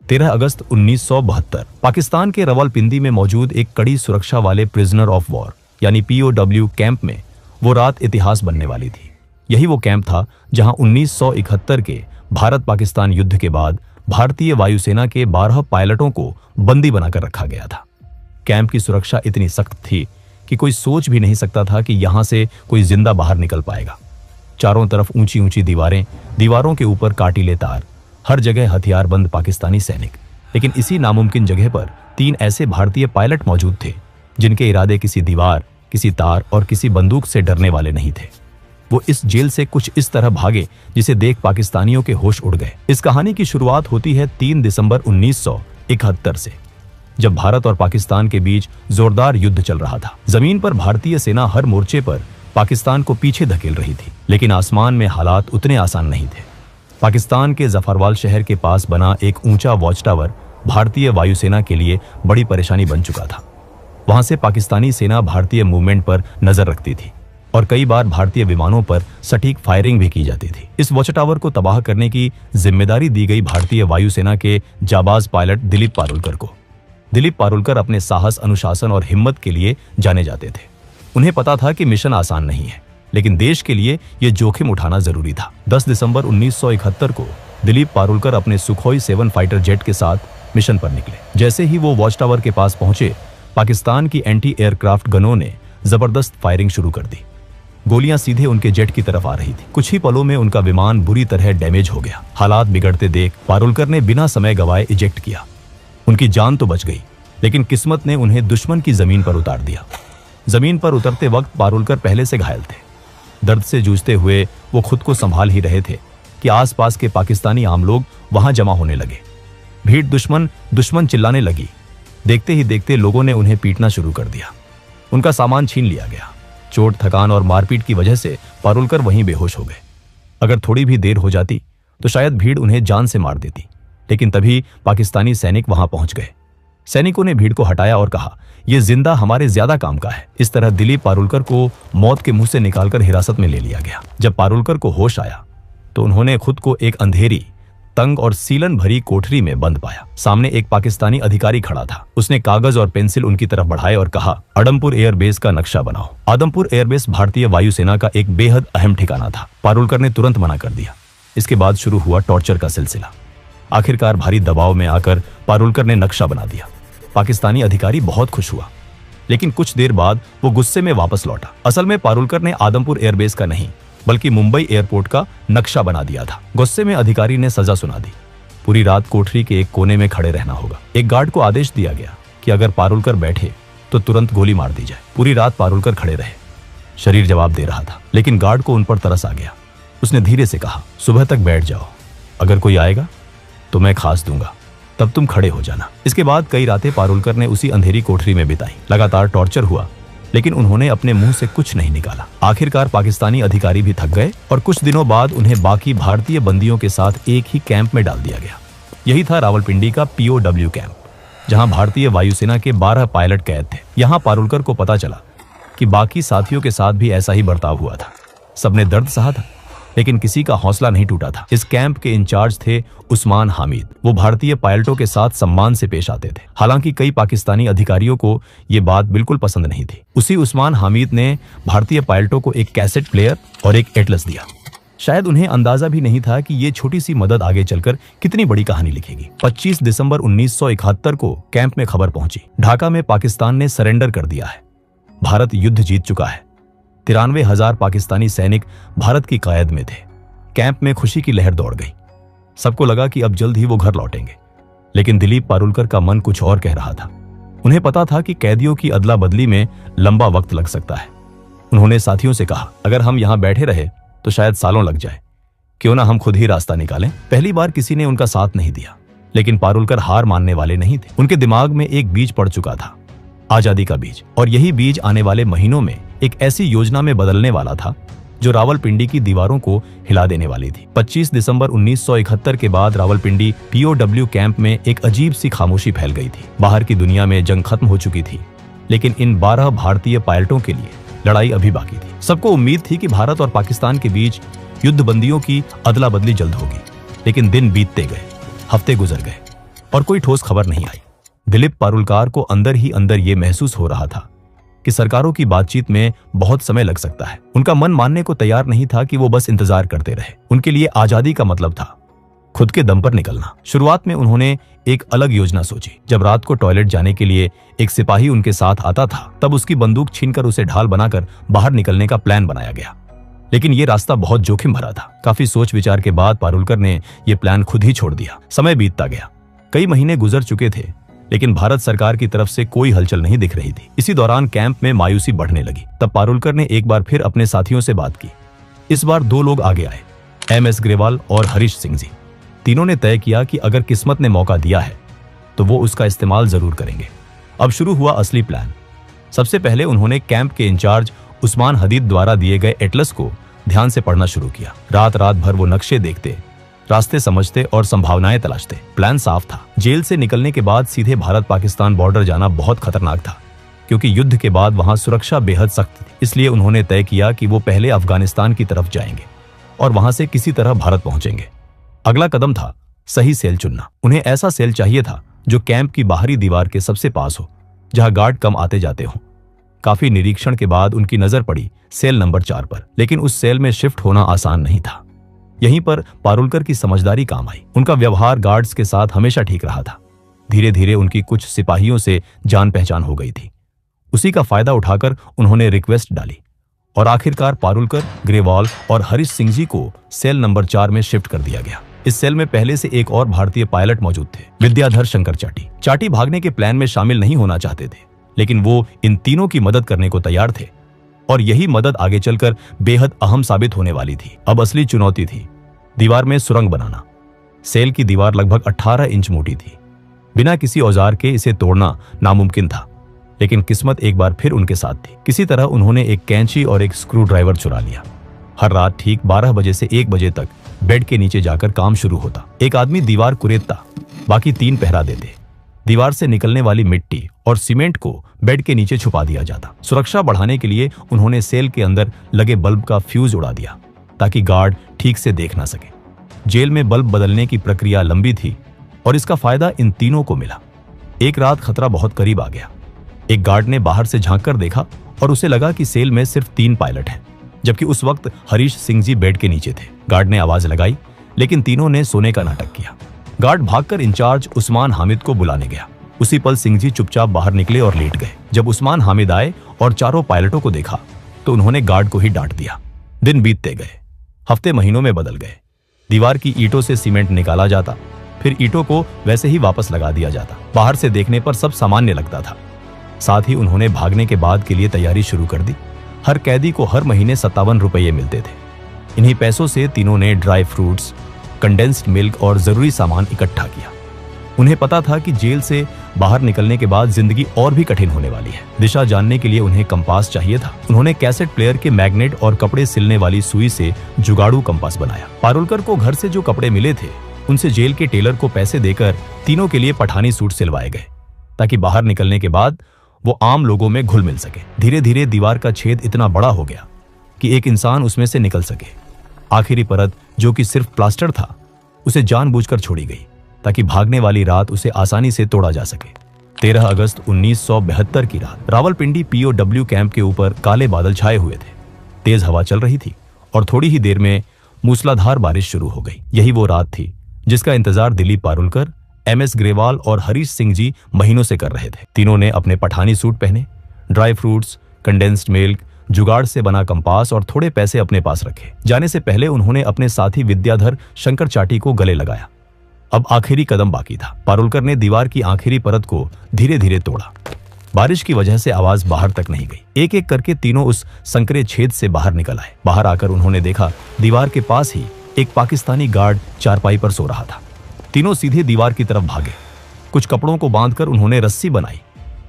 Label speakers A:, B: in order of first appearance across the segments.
A: 13 अगस्त 1972 पाकिस्तान के रावलपिंडी में मौजूद एक कड़ी सुरक्षा वाले प्रिजनर ऑफ वॉर यानी POW कैंप में वो रात इतिहास बनने वाली थी। यही वो कैंप था जहां 1971 के भारत पाकिस्तान युद्ध के बाद भारतीय वायुसेना के 12 पायलटों को बंदी बनाकर रखा गया था। कैंप की सुरक्षा इतनी सख्त थी कि कोई सोच भी नहीं सकता था कि यहां से कोई जिंदा बाहर निकल पाएगा। चारों तरफ ऊंची ऊंची दीवारें, दीवारों के ऊपर कांटीले तार, हर जगह हथियारबंद पाकिस्तानी सैनिक। लेकिन इसी नामुमकिन जगह पर 3 ऐसे भारतीय पायलट मौजूद थे जिनके इरादे किसी दीवार, किसी तार और किसी बंदूक से डरने वाले नहीं थे। वो इस जेल से कुछ इस तरह भागे जिसे देख पाकिस्तानियों के होश उड़ गए। इस कहानी की शुरुआत होती है 3 दिसंबर 1971 से, जब भारत और पाकिस्तान के बीच जोरदार युद्ध चल रहा था। जमीन पर भारतीय सेना हर मोर्चे पर पाकिस्तान को पीछे धकेल रही थी, लेकिन आसमान में हालात उतने आसान नहीं थे। पाकिस्तान के जफरवाल शहर के पास बना एक ऊंचा वॉच टावर भारतीय वायुसेना के लिए बड़ी परेशानी बन चुका था। वहां से पाकिस्तानी सेना भारतीय मूवमेंट पर नजर रखती थी और कई बार भारतीय विमानों पर सटीक फायरिंग भी की जाती थी। इस वॉच टावर को तबाह करने की जिम्मेदारी दी गई भारतीय वायुसेना के जाबाज पायलट दिलीप पारुलकर को। दिलीप पारुलकर अपने साहस, अनुशासन और हिम्मत के लिए जाने जाते थे। उन्हें पता था कि मिशन आसान नहीं है, लेकिन देश के लिए यह जोखिम उठाना जरूरी था। 10 दिसंबर 1971 को दिलीप पारुलकर अपने सुखोई 7 फाइटर जेट के साथ मिशन पर निकले। जैसे ही वो वॉच टावर के पास पहुंचे, पाकिस्तान की एंटी एयरक्राफ्ट गनों ने जबरदस्त फायरिंग शुरू कर दी। गोलियां सीधे उनके जेट की तरफ आ रही थी। कुछ ही पलों में उनका विमान बुरी तरह डैमेज हो गया। हालात बिगड़ते देख पारुलकर ने बिना समय गवाए इजेक्ट किया। उनकी जान तो बच गई, लेकिन किस्मत ने उन्हें दुश्मन की जमीन पर उतार दिया। जमीन पर उतरते वक्त पारुलकर पहले से घायल थे। दर्द से जूझते हुए वो खुद को संभाल ही रहे थे कि आसपास के पाकिस्तानी आम लोग वहां जमा होने लगे। भीड़ दुश्मन चिल्लाने लगी। देखते ही देखते लोगों ने उन्हें पीटना शुरू कर दिया। उनका सामान छीन लिया गया। चोट, थकान और मारपीट की वजह से पारुलकर वहीं बेहोश हो गए। अगर थोड़ी भी देर हो जाती तो शायद भीड़ उन्हें जान से मार देती, लेकिन तभी पाकिस्तानी सैनिक वहां पहुंच गए। सैनिकों ने भीड़ को हटाया और कहा, यह जिंदा हमारे ज्यादा काम का है। इस तरह दिलीप पारुलकर को मौत के मुंह से निकालकर हिरासत में ले लिया गया। जब पारुलकर को होश आया तो उन्होंने खुद को एक अंधेरी, तंग और सीलन भरी कोठरी में बंद पाया। सामने एक पाकिस्तानी अधिकारी खड़ा था। उसने कागज और पेंसिल उनकी तरफ बढ़ाए और कहा, आदमपुर एयरबेस का नक्शा बनाओ। आदमपुर एयरबेस भारतीय वायुसेना का एक बेहद अहम ठिकाना था। पारुलकर ने तुरंत मना कर दिया। इसके बाद शुरू हुआ टॉर्चर का सिलसिला। आखिरकार भारी दबाव में आकर पारुलकर ने नक्शा बना दिया। पाकिस्तानी अधिकारी बहुत खुश हुआ, लेकिन कुछ देर बाद वो गुस्से में वापस लौटा। असल में पारुलकर ने आदमपुर एयरबेस का नहीं, बल्कि मुंबई एयरपोर्ट का नक्शा बना दिया था। गुस्से में अधिकारी ने सजा सुना दी। पूरी रात कोठरी के एक कोने में खड़े रहना होगा। एक गार्ड को आदेश दिया गया कि अगर पारुलकर बैठे तो तुरंत गोली मार दी जाए। पूरी रात पारुलकर खड़े रहे। शरीर जवाब दे रहा था, लेकिन गार्ड को उन पर तरस आ गया। उसने धीरे से कहा, सुबह तक बैठ जाओ, अगर कोई आएगा तो मैं खास दूंगा, तब तुम खड़े हो जाना। इसके बाद कई रातें पारुलकर ने उसी अंधेरी कोठरी में बिताई। लगातार टॉर्चर हुआ, लेकिन उन्होंने अपने मुंह से कुछ नहीं निकाला। आखिरकार पाकिस्तानी अधिकारी भी थक गए और कुछ दिनों बाद उन्हें बाकी भारतीय बंदियों के साथ एक ही कैंप में डाल दिया गया। यही था रावलपिंडी का POW कैंप, जहां भारतीय वायुसेना के 12 पायलट कैद थे। यहां पारुलकर को पता चला कि बाकी साथियों के साथ भी ऐसा ही बर्ताव हुआ था। सबने दर्द सहा था, लेकिन किसी का हौसला नहीं टूटा था। इस कैंप के इंचार्ज थे उस्मान हामिद। वो भारतीय पायलटों के साथ सम्मान से पेश आते थे। हालांकि कई पाकिस्तानी अधिकारियों को ये बात बिल्कुल पसंद नहीं थी। उसी उस्मान हामिद ने भारतीय पायलटों को एक कैसेट प्लेयर और एक एटलस दिया। शायद उन्हें अंदाजा भी नहीं था कि ये छोटी सी मदद आगे चलकर कितनी बड़ी कहानी लिखेगी। 25 दिसंबर 1971 को कैंप में खबर पहुंची, ढाका में पाकिस्तान ने सरेंडर कर दिया है। भारत युद्ध जीत चुका है। 93,000 पाकिस्तानी सैनिक भारत की क़यादत में थे। कैंप में खुशी की लहर दौड़ गई। सबको लगा कि अब जल्द ही वो घर लौटेंगे, लेकिन दिलीप पारुलकर का मन कुछ और कह रहा था। उन्हें पता था कि कैदियों की अदला बदली में लंबा वक्त लग सकता है। उन्होंने साथियों से कहा, अगर हम यहां बैठे रहे तो शायद सालों लग जाए, क्यों ना हम खुद ही रास्ता निकालें। पहली बार किसी ने उनका साथ नहीं दिया, लेकिन पारुलकर हार मानने वाले नहीं थे। उनके दिमाग में एक बीज पड़ चुका था, आजादी का बीज, और यही बीज आने वाले महीनों में एक ऐसी योजना में बदलने वाला था जो रावलपिंडी की दीवारों को हिला देने वाली थी। 25 दिसंबर 1971 के बाद रावलपिंडी POW कैंप में एक अजीब सी खामोशी फैल गई थी। बाहर की दुनिया में जंग खत्म हो चुकी थी, लेकिन इन 12 भारतीय पायलटों के लिए लड़ाई अभी बाकी थी। सबको उम्मीद थी कि भारत और पाकिस्तान के बीच युद्ध बंदियों की अदला बदली जल्द होगी, लेकिन दिन बीतते गए, हफ्ते गुजर गए और कोई ठोस खबर नहीं आई। दिलीप पारुलकर को अंदर ही अंदर ये महसूस हो रहा था कि सरकारों की बातचीत में बहुत समय लग सकता है। उनका मन मानने को तैयार नहीं था कि वो बस इंतजार करते रहे। उनके लिए आजादी का मतलब था खुद के दम पर निकलना। शुरुआत में उन्होंने एक अलग योजना सोची। जब रात को टॉयलेट जाने के लिए एक सिपाही उनके साथ आता था, तब उसकी बंदूक छीनकर उसे ढाल बनाकर बाहर निकलने का प्लान बनाया गया। लेकिन ये रास्ता बहुत जोखिम भरा था। काफी सोच विचार के बाद पारुलकर ने यह प्लान खुद ही छोड़ दिया। समय बीतता गया, कई महीने गुजर चुके थे, लेकिन भारत सरकार की तरफ से कोई हलचल नहीं दिख रही थी। इसी दौरान कैंप में मायूसी बढ़ने लगी। तब पारुलकर ने एक बार फिर अपने साथियों से बात की। इस बार दो लोग आगे आए, MS ग्रेवाल और हरीश सिंह जी। तीनों ने तय किया कि अगर किस्मत ने मौका दिया है तो वो उसका इस्तेमाल जरूर करेंगे। अब शुरू हुआ असली प्लान। सबसे पहले उन्होंने कैंप के इंचार्ज उस्मान हदीद द्वारा दिए गए एटलस को ध्यान से पढ़ना शुरू किया। रात रात भर वो नक्शे देखते, रास्ते समझते और संभावनाएं तलाशते। प्लान साफ था। जेल से निकलने के बाद सीधे भारत पाकिस्तान बॉर्डर जाना बहुत खतरनाक था, क्योंकि युद्ध के बाद वहां सुरक्षा बेहद सख्त थी। इसलिए उन्होंने तय किया कि वो पहले अफगानिस्तान की तरफ जाएंगे और वहां से किसी तरह भारत पहुंचेंगे। अगला कदम था सही सेल चुनना। उन्हें ऐसा सेल चाहिए था जो कैंप की बाहरी दीवार के सबसे पास हो, जहां गार्ड कम आते जाते हों। काफी निरीक्षण के बाद उनकी नजर पड़ी सेल नंबर 4 पर, लेकिन उस सेल में शिफ्ट होना आसान नहीं था। यहीं पर पारुलकर की समझदारी काम आई। उनका व्यवहार गार्ड्स के साथ हमेशा ठीक रहा था। धीरे धीरे उनकी कुछ सिपाहियों से जान पहचान हो गई थी। उसी का फायदा उठाकर उन्होंने रिक्वेस्ट डाली और आखिरकार पारुलकर, ग्रेवाल और हरीश सिंह जी को सेल नंबर 4 में शिफ्ट कर दिया गया। इस सेल में पहले से एक और भारतीय पायलट मौजूद थे, विद्याधर शंकर चाटी। चाटी भागने के प्लान में शामिल नहीं होना चाहते थे, लेकिन वो इन तीनों की मदद करने को तैयार थे और यही मदद आगे चलकर बेहद अहम साबित होने वाली थी। अब असली चुनौती थी दीवार में सुरंग बनाना। सेल की दीवार लगभग 18 इंच मोटी थी। बिना किसी औजार के इसे तोड़ना नामुमकिन था, लेकिन किस्मत एक बार फिर उनके साथ थी। किसी तरह उन्होंने एक कैंची और एक स्क्रू ड्राइवर चुरा लिया। हर रात ठीक 12 बजे से 1 बजे तक बेड के नीचे जाकर काम शुरू होता। एक आदमी दीवार कुरेदता, बाकी 3 पहरा देते। दीवार से निकलने वाली मिट्टी और सीमेंट को बेड के नीचे छुपा दिया जाता। सुरक्षा बढ़ाने के लिए उन्होंने सेल के अंदर लगे बल्ब का फ्यूज उड़ा दिया, ताकि गार्ड ठीक से देख ना सके। जेल में बल्ब बदलने की प्रक्रिया लंबी थी और इसका फायदा इन तीनों को मिला। एक रात खतरा बहुत करीब आ गया। एक गार्ड ने बाहर से झांक कर देखा और उसे लगा कि सेल में सिर्फ 3 पायलट हैं, जबकि उस वक्त हरीश सिंह जी बेड के नीचे थे। गार्ड ने आवाज लगाई, लेकिन तीनों ने सोने का नाटक किया। गार्ड भागकर इंचार्ज उस्मान हामिद को बुलाने गया। उसी पल सिंह जी चुपचाप बाहर निकले और लेट गए। जब उस्मान हामिद आए और चारों पायलटों को देखा तो उन्होंने गार्ड को ही डांट दिया। दिन बीतते गए, हफ्ते महीनों में बदल गए। दीवार की ईंटों से सीमेंट निकाला जाता, फिर ईंटों को वैसे ही वापस लगा दिया जाता। बाहर से देखने पर सब सामान्य लगता था। साथ ही उन्होंने भागने के बाद के लिए तैयारी शुरू कर दी। हर कैदी को हर महीने 57 रुपये मिलते थे। इन्हीं पैसों से तीनों ने ड्राई फ्रूट्स, कंडेंस्ड मिल्क और जरूरी सामान इकट्ठा किया। उन्हें पता था कि जेल से बाहर निकलने के बाद जिंदगी और भी कठिन होने वाली है। दिशा जानने के लिए उन्हें कंपास चाहिए था। उन्होंने कैसेट प्लेयर के मैग्नेट और कपड़े सिलने वाली सुई से जुगाड़ू कंपास बनाया। पारुलकर को घर से जो कपड़े मिले थे, उनसे जेल के टेलर को पैसे देकर तीनों के लिए पठानी सूट सिलवाए गए, ताकि बाहर निकलने के बाद वो आम लोगों में घुल मिल सके। धीरे धीरे दीवार का छेद इतना बड़ा हो गया कि एक इंसान उसमें से निकल सके। आखिरी परत, जो कि सिर्फ प्लास्टर था, उसे जानबूझकर छोड़ी गई ताकि भागने वाली रात उसे आसानी से तोड़ा जा सके। 13 अगस्त 1972 की रात रावलपिंडी POW कैंप के ऊपर काले बादल छाए हुए थे। तेज हवा चल रही थी और थोड़ी ही देर में मूसलाधार बारिश शुरू हो गई। यही वो रात थी जिसका इंतजार दिलीप पारुलकर, MS ग्रेवाल और हरीश सिंह जी महीनों से कर रहे थे। तीनों ने अपने पठानी सूट पहने, ड्राई फ्रूट्स, कंडेंस्ड मिल्क, जुगाड़ से बना कंपास और थोड़े पैसे अपने पास रखे। जाने से पहले उन्होंने अपने साथी विद्याधर शंकर चाटी को गले लगाया। अब आखिरी कदम बाकी था। पारुलकर ने दीवार की आखिरी परत को धीरे धीरे तोड़ा। बारिश की वजह से आवाज बाहर तक नहीं गई। एक एक करके तीनों उस संकरे छेद से बाहर निकल आए। बाहर आकर उन्होंने देखा दीवार के पास ही एक पाकिस्तानी गार्ड चारपाई पर सो रहा था। तीनों सीधे दीवार की तरफ भागे। कुछ कपड़ों को बांधकर उन्होंने रस्सी बनाई,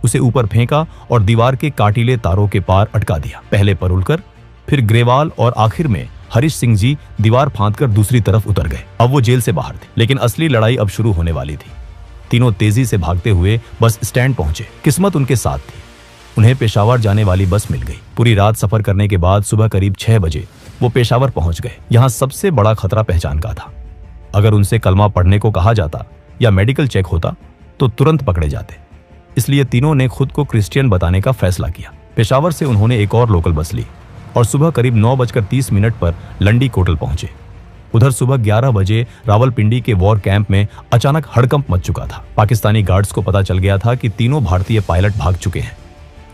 A: उसे ऊपर फेंका और दीवार के काटीले तारों के पार अटका दिया। पहले पारुलकर, फिर ग्रेवाल और आखिर में हरीश सिंह जी दीवार फांदकर दूसरी तरफ उतर गए। अब वो जेल से बाहर थे, लेकिन असली लड़ाई अब शुरू होने वाली थी। तीनों तेजी से भागते हुए बस स्टैंड पहुंचे। किस्मत उनके साथ थी। उन्हें पेशावर जाने वाली बस मिल गई। पूरी रात सफर करने के बाद सुबह करीब 6 बजे वो पेशावर पहुंच गए। यहाँ सबसे बड़ा खतरा पहचान का था। अगर उनसे कलमा पढ़ने को कहा जाता या मेडिकल चेक होता तो तुरंत पकड़े जाते। इसलिए तीनों ने खुद को क्रिश्चियन बताने का फैसला किया। पेशावर से उन्होंने एक और लोकल बस ली और सुबह करीब 9:30 पर लंडी कोटल पहुंचे। उधर सुबह 11 बजे रावलपिंडी के वॉर कैंप में अचानक हड़कंप मच चुका था। पाकिस्तानी गार्ड्स को पता चल गया था कि तीनों भारतीय पायलट भाग चुके हैं।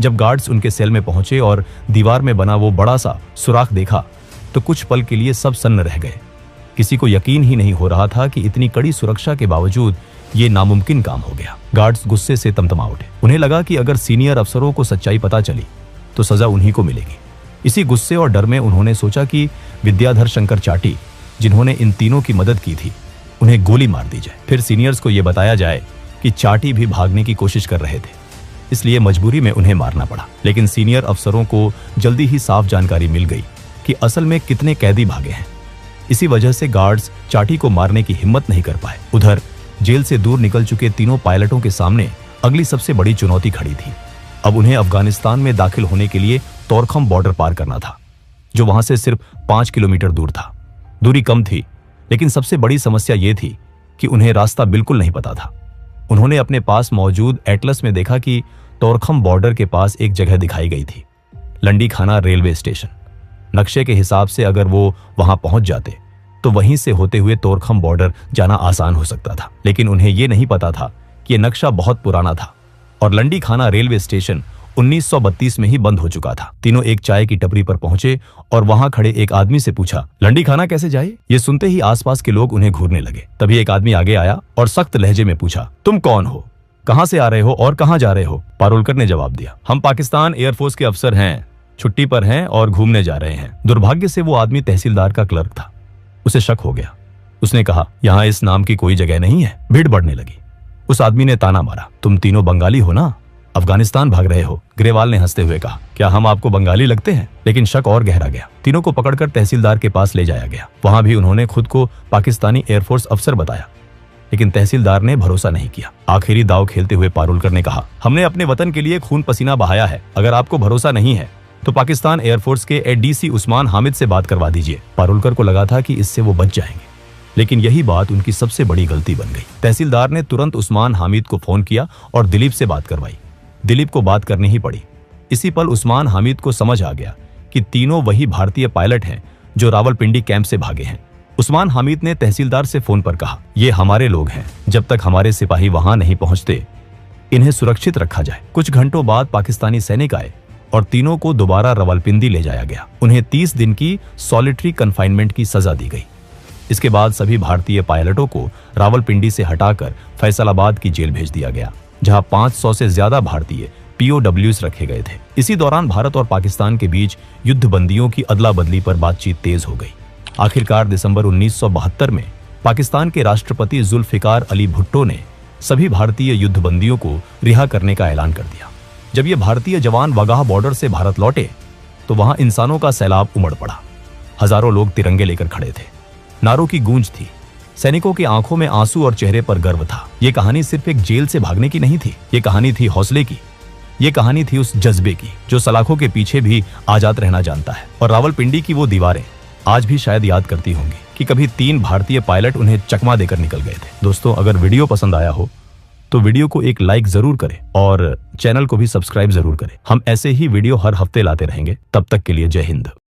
A: जब गार्ड्स उनके सेल में पहुंचे और दीवार में बना वो बड़ा सा सुराख देखा तो कुछ पल के लिए सब सन्न रह गए। किसी को यकीन ही नहीं हो रहा था कि इतनी कड़ी सुरक्षा के बावजूद ये नामुमकिन काम हो गया। गार्ड्स गुस्से से तमतमा उठे। उन्हें लगा कि अगर सीनियर अफसरों को सच्चाई पता चली तो सजा उन्हीं को मिलेगी। इसी गुस्से और डर में उन्होंने सोचा कि विद्याधर शंकर चाटी, जिन्होंने इन तीनों की मदद की थी, उन्हें गोली मार दी जाए। फिर सीनियर्स को यह बताया जाए कि चाटी भी भागने की कोशिश कर रहे थे, इसलिए मजबूरी में उन्हें मारना पड़ा। लेकिन सीनियर अफसरों को जल्दी ही साफ जानकारी मिल गई कि असल में कितने कैदी भागे हैं। इसी वजह से गार्ड्स चाटी को मारने की हिम्मत नहीं कर पाए। उधर जेल से दूर निकल चुके तीनों पायलटों के सामने अगली सबसे बड़ी चुनौती खड़ी थी। अब उन्हें अफगानिस्तान में दाखिल होने के लिए तोरखम बॉर्डर पार करना था, जो वहां से सिर्फ 5 किलोमीटर दूर था। दूरी कम थी, लेकिन सबसे बड़ी समस्या यह थी कि उन्हें रास्ता बिल्कुल नहीं पता था। उन्होंने अपने पास मौजूद एटलस में देखा कि तोरखम बॉर्डर के पास एक जगह दिखाई गई थी, लंडी खाना रेलवे स्टेशन। नक्शे के हिसाब से अगर वो वहां पहुंच जाते तो वहीं से होते हुए तोरखम बॉर्डर जाना आसान हो सकता था। लेकिन उन्हें यह नहीं पता था कि यह नक्शा बहुत पुराना था और लंडी खाना रेलवे स्टेशन 1932 में ही बंद हो चुका था। तीनों एक चाय की टपरी पर पहुंचे और वहां खड़े एक आदमी से पूछा, लंडी खाना कैसे जाए? ये सुनते ही आसपास के लोग उन्हें घूरने लगे। तभी एक आदमी आगे आया और सख्त लहजे में पूछा, तुम कौन हो, कहां से आ रहे हो और कहां जा रहे हो? पारुलकर ने जवाब दिया, हम पाकिस्तान एयरफोर्स के अफसर हैं, छुट्टी पर हैं और घूमने जा रहे हैं। दुर्भाग्य से वो आदमी तहसीलदार का क्लर्क था। उसे शक हो गया। उसने कहा, यहाँ इस नाम की कोई जगह नहीं है। भीड़ बढ़ने लगी। उस आदमी ने ताना मारा, तुम तीनों बंगाली हो ना, अफगानिस्तान भाग रहे हो? ग्रेवाल ने हंसते हुए कहा, क्या हम आपको बंगाली लगते हैं? लेकिन शक और गहरा गया। तीनों को पकड़कर तहसीलदार के पास ले जाया गया। वहां भी उन्होंने खुद को पाकिस्तानी एयरफोर्स अफसर बताया, लेकिन तहसीलदार ने भरोसा नहीं किया। आखिरी दाव खेलते हुए पारुलकर ने कहा, हमने अपने वतन के लिए खून पसीना बहाया है। अगर आपको भरोसा नहीं है तो पाकिस्तान एयरफोर्स के एडीसी उस्मान हामिद से बात करवा दीजिए। पारुलकर को लगा था कि इससे वो बच जाएंगे, लेकिन यही बात उनकी सबसे बड़ी गलती बन गई। तहसीलदार ने तुरंत उस्मान हामिद को फोन किया और दिलीप से बात करवाई। दिलीप को बात करनी ही पड़ी। इसी पल उस्मान हामिद को समझ आ गया कि तीनों वही भारतीय पायलट हैं जो रावलपिंडी कैंप से भागे हैं। उस्मान हामिद ने तहसीलदार से फोन पर कहा, ये हमारे लोग हैं, जब तक हमारे सिपाही वहां नहीं पहुंचते इन्हें सुरक्षित रखा जाए। कुछ घंटों बाद पाकिस्तानी सैनिक आए और तीनों को दोबारा रावलपिंडी ले जाया गया। उन्हें 30 दिन की सॉलिटरी कन्फाइनमेंट की सजा दी गई। इसके बाद सभी भारतीय पायलटों को रावलपिंडी से हटाकर फैसलाबाद की जेल भेज दिया गया, जहां 500 से ज्यादा भारतीय POWs रखे गए थे। इसी दौरान भारत और पाकिस्तान के बीच युद्ध बंदियों की अदला बदली पर बातचीत तेज हो गई। आखिरकार दिसंबर 1972 में पाकिस्तान के राष्ट्रपति जुल्फिकार अली भुट्टो ने सभी भारतीय युद्ध बंदियों को रिहा करने का ऐलान कर दिया। जब ये भारतीय जवान वागाह बॉर्डर से भारत लौटे तो वहां इंसानों का सैलाब उमड़ पड़ा। हजारों लोग तिरंगे लेकर खड़े थे। नारों की गूंज थी। सैनिकों की आंखों में आंसू और चेहरे पर गर्व था। ये कहानी सिर्फ एक जेल से भागने की नहीं थी, ये कहानी थी हौसले की। ये कहानी थी उस जज्बे की जो सलाखों के पीछे भी आजाद रहना जानता है। और रावलपिंडी की वो दीवारें आज भी शायद याद करती होंगी कि कभी 3 भारतीय पायलट उन्हें चकमा देकर निकल गए थे। दोस्तों, अगर वीडियो पसंद आया हो तो वीडियो को एक लाइक जरूर करें और चैनल को भी सब्सक्राइब जरूर करें। हम ऐसे ही वीडियो हर हफ्ते लाते रहेंगे। तब तक के लिए जय हिंद।